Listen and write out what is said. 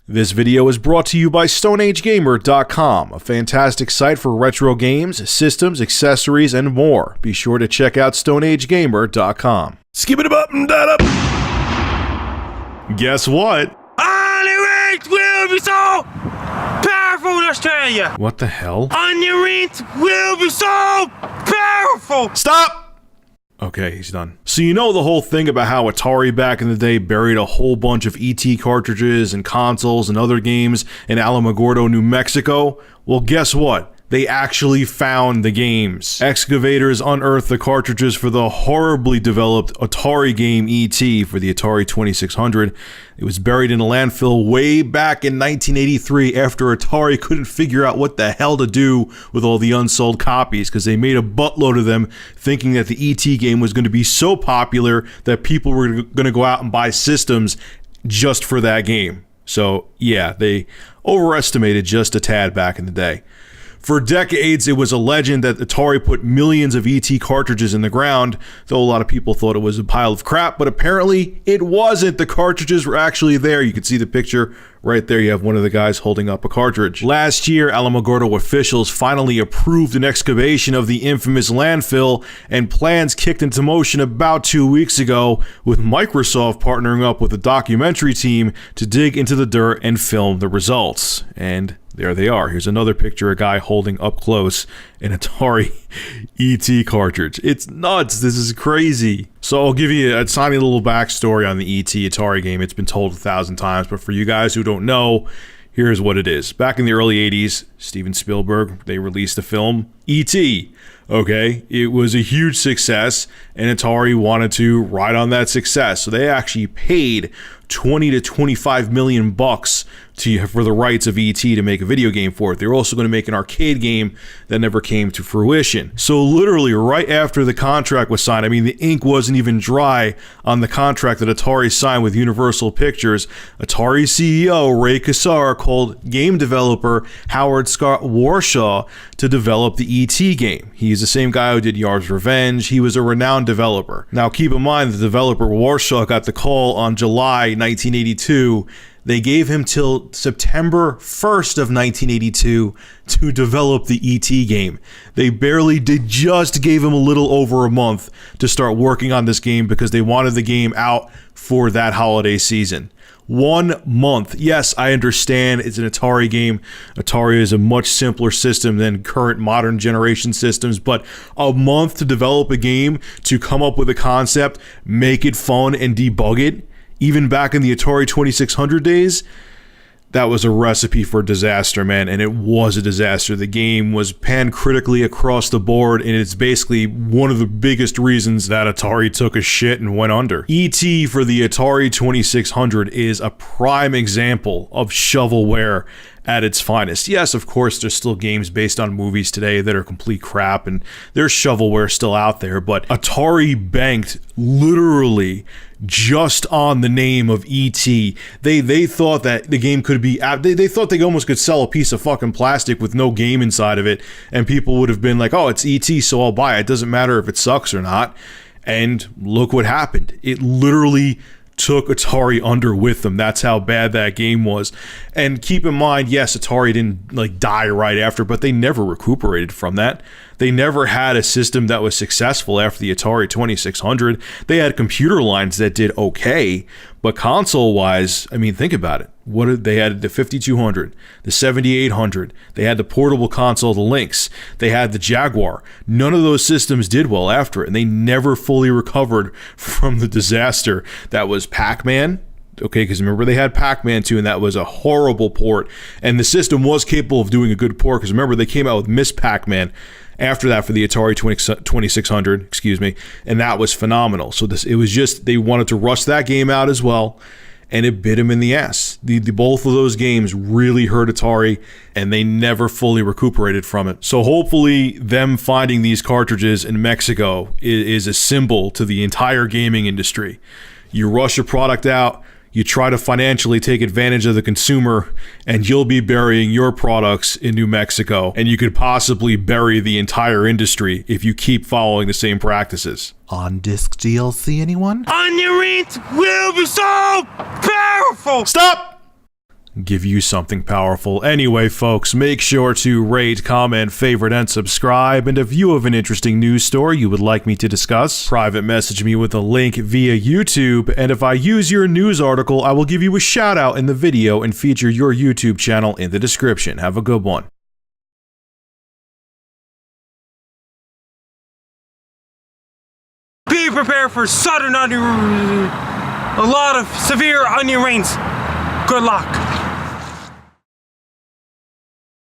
This video is brought to you by StoneAgeGamer.com, a fantastic site for retro games, systems, accessories, and more. Be sure to check out StoneAgeGamer.com. Skip it up and that up. Guess what? On-the-rings will be so powerful in Australia. What the hell? On-the-rings will be so powerful. Stop! Okay, he's done. So you know the whole thing about how Atari back in the day buried a whole bunch of ET cartridges and consoles and other games in Alamogordo, New Mexico? Well, guess what? They actually found the games. Excavators unearthed the cartridges for the horribly developed Atari game E.T. for the Atari 2600. It was buried in a landfill way back in 1983 after Atari couldn't figure out what the hell to do with all the unsold copies because they made a buttload of them thinking that the E.T. game was going to be so popular that people were going to go out and buy systems just for that game. So yeah, they overestimated just a tad back in the day. For decades, it was a legend that Atari put millions of ET cartridges in the ground, though a lot of people thought it was a pile of crap, but apparently it wasn't. The cartridges were actually there. You can see the picture right there. You have one of the guys holding up a cartridge. Last year, Alamogordo officials finally approved an excavation of the infamous landfill, and plans kicked into motion about 2 weeks ago, with Microsoft partnering up with a documentary team to dig into the dirt and film the results. And there they are. Here's another picture, a guy holding up close an Atari ET cartridge. It's nuts. This is crazy. So I'll give you a tiny little backstory on the ET Atari game. It's been told 1,000 times, but for you guys who don't know, here's what it is. Back in the early 80s, Steven Spielberg, they released a film, E.T. Okay, it was a huge success, and Atari wanted to ride on that success. So they actually paid 20 to 25 million bucks for the rights of E.T. to make a video game for it. They were also going to make an arcade game that never came to fruition. So literally right after the contract was signed, I mean, the ink wasn't even dry on the contract that Atari signed with Universal Pictures, Atari CEO Ray Kassar called game developer Howard Scott Warshaw to develop the E.T. game. He's the same guy who did Yar's Revenge. He was a renowned developer. Now keep in mind, the developer Warshaw got the call on July 1982. They gave him till September 1st of 1982 to develop the E.T. game. They just gave him a little over a month to start working on this game because they wanted the game out for that holiday season. 1 month. Yes, I understand it's an Atari game. Atari is a much simpler system than current modern generation systems, but a month to develop a game, to come up with a concept, make it fun, and debug it, even back in the Atari 2600 days, that was a recipe for disaster, man, and it was a disaster. The game was panned critically across the board, and it's basically one of the biggest reasons that Atari took a shit and went under. E.T. for the Atari 2600 is a prime example of shovelware at its finest. Yes, of course, there's still games based on movies today that are complete crap, and there's shovelware still out there, but Atari banked literally just on the name of E.T. They thought that the game could be, they thought they almost could sell a piece of fucking plastic with no game inside of it, and people would have been like, oh, it's E.T., so I'll buy it. It doesn't matter if it sucks or not. And look what happened. It literally took Atari under with them. That's how bad that game was. And keep in mind, yes, Atari didn't die right after, but they never recuperated from that. They never had a system that was successful after the Atari 2600. They had computer lines that did okay, but console-wise, I mean, think about it. They had the 5200, the 7800. They had the portable console, the Lynx. They had the Jaguar. None of those systems did well after it, and they never fully recovered from the disaster that was Pac-Man. Okay, because remember they had Pac-Man 2, and that was a horrible port, and the system was capable of doing a good port, because remember they came out with Miss Pac-Man after that for the Atari 2600, and that was phenomenal. So it was just, they wanted to rush that game out as well, and it bit them in the ass. Both of those games really hurt Atari, and they never fully recuperated from it. So hopefully them finding these cartridges in Mexico is a symbol to the entire gaming industry. You rush a product out, you try to financially take advantage of the consumer, and you'll be burying your products in New Mexico, and you could possibly bury the entire industry if you keep following the same practices. On disc DLC, anyone? On-the-rings will be so powerful! Stop! give you something powerful. Anyway, folks, make sure to rate, comment, favorite, and subscribe. And if you have an interesting news story you would like me to discuss, private message me with a link via YouTube. And if I use your news article, I will give you a shout out in the video and feature your YouTube channel in the description. Have a good one. Be prepared for a lot of severe onion rains. Good luck.